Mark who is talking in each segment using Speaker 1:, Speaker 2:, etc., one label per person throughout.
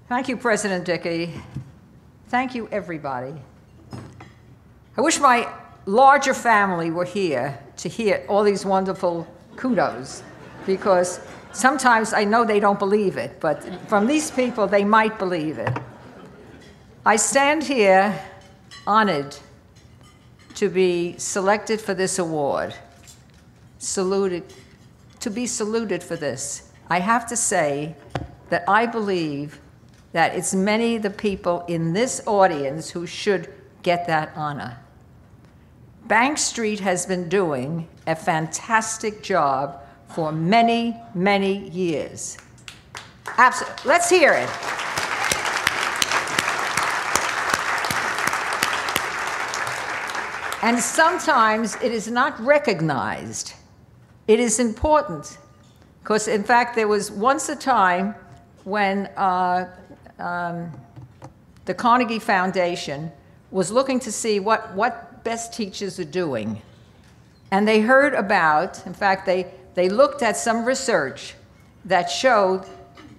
Speaker 1: Thank you, President Dickey. Thank you, everybody. I wish my larger family were here to hear all these wonderful kudos, because sometimes I know they don't believe it, but from these people, they might believe it. I stand here honored to be selected for this award, to be saluted for this. I have to say that I believe that it's many of the people in this audience who should get that honor. Bank Street has been doing a fantastic job for many, many years. Absolutely. Let's hear it. And sometimes it is not recognized. It is important, because in fact there was once a time when the Carnegie Foundation was looking to see what best teachers are doing. And they heard about, in fact, they looked at some research that showed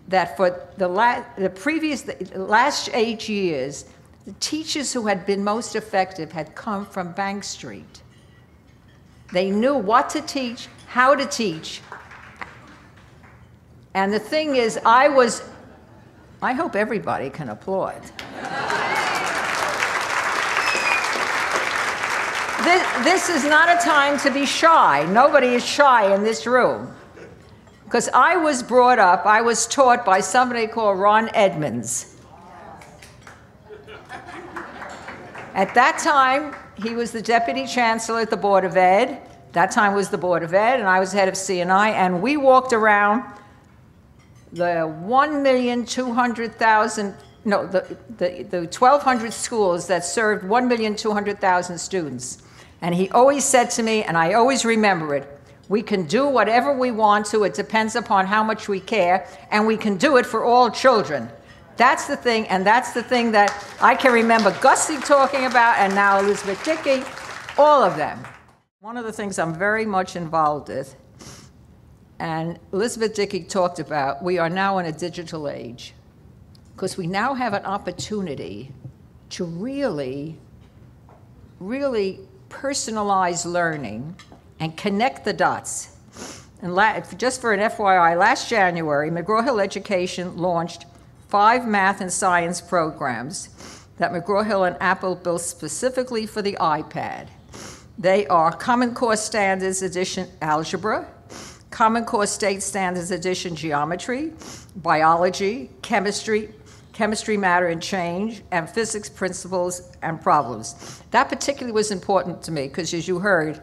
Speaker 1: that for the last 8 years, the teachers who had been most effective had come from Bank Street. They knew what to teach, how to teach. And the thing is, I hope everybody can applaud. This is not a time to be shy. Nobody is shy in this room. Because I was taught by somebody called Ron Edmonds. At that time, he was the deputy chancellor at the Board of Ed. That time was the Board of Ed, and I was head of C&I, and we walked around the 1,200,000, no, the 1,200 schools that served 1,200,000 students. And he always said to me, and I always remember it, we can do whatever we want to, it depends upon how much we care, and we can do it for all children. That's the thing, and that's the thing that I can remember Gussie talking about, and now Elizabeth Dickey, all of them. One of the things I'm very much involved with, and Elizabeth Dickey talked about, we are now in a digital age, because we now have an opportunity to really personalize learning and connect the dots. And just for an FYI, last January, McGraw-Hill Education launched 5 math and science programs that McGraw-Hill and Apple built specifically for the iPad. They are Common Core Standards Edition Algebra, Common Core State Standards Edition Geometry, Biology, Chemistry, Matter and Change, and Physics Principles and Problems. That particularly was important to me because, as you heard,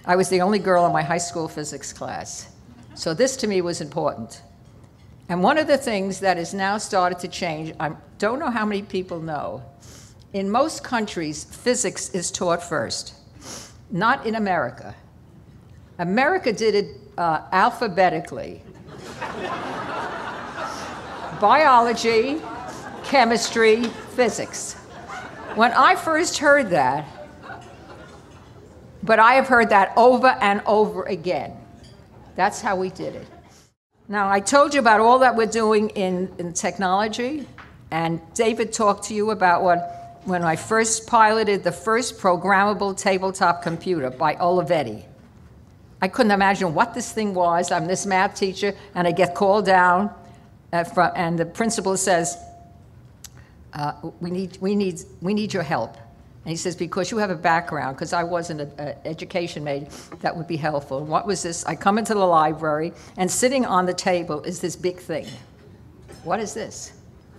Speaker 1: I was the only girl in my high school physics class. So this to me was important. And one of the things that has now started to change, I don't know how many people know, in most countries, physics is taught first. Not in America. America did it alphabetically. Biology, chemistry, physics. When I first heard that, but I have heard that over and over again. That's how we did it. Now, I told you about all that we're doing in technology, and David talked to you about when I first piloted the first programmable tabletop computer by Olivetti. I couldn't imagine what this thing was. I'm this math teacher, and I get called down, and the principal says, we need your help. And he says, because you have a background, because I wasn't an education major, that would be helpful. And what was this? I come into the library, and sitting on the table is this big thing. What is this?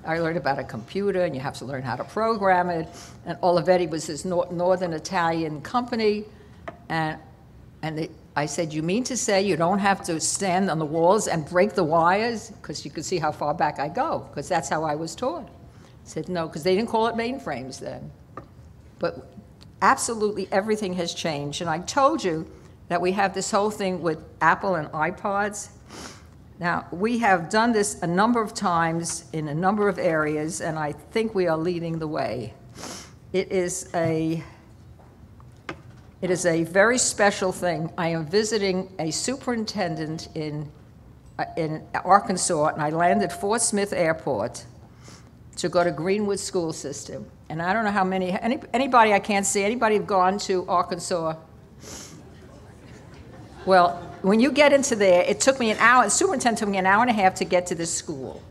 Speaker 1: I learned about a computer, and you have to learn how to program it. And Olivetti was this northern Italian company. And I said, you mean to say you don't have to stand on the walls and break the wires? Because you could see how far back I go, because that's how I was taught. I said, no, because they didn't call it mainframes then. But absolutely everything has changed. And I told you that we have this whole thing with Apple and iPods. Now, we have done this a number of times in a number of areas, and I think we are leading the way. It is a very special thing. I am visiting a superintendent in Arkansas, and I landed Fort Smith Airport. to go to Greenwood School System. And I don't know how many, anybody, I can't see, anybody have gone to Arkansas? Well, when you get into there, it took me an hour, the superintendent took me an hour and a half to get to this school.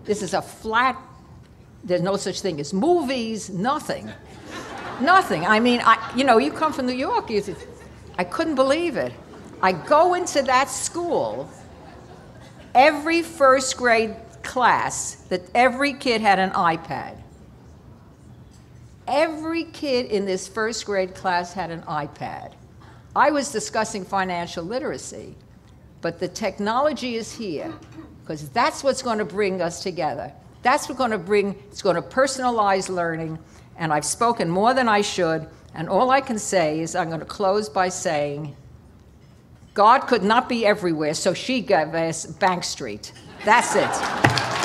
Speaker 1: This is a flat, there's no such thing as movies, nothing. Nothing. I mean, you come from New York, I couldn't believe it. I go into that school, every first grade class, that every kid had an iPad. Every kid in this first grade class had an iPad. I was discussing financial literacy, but the technology is here, because that's what's going to bring us together. That's what's going to it's going to personalize learning, and I've spoken more than I should, and all I can say is I'm going to close by saying, God could not be everywhere, so she gave us Bank Street. That's it.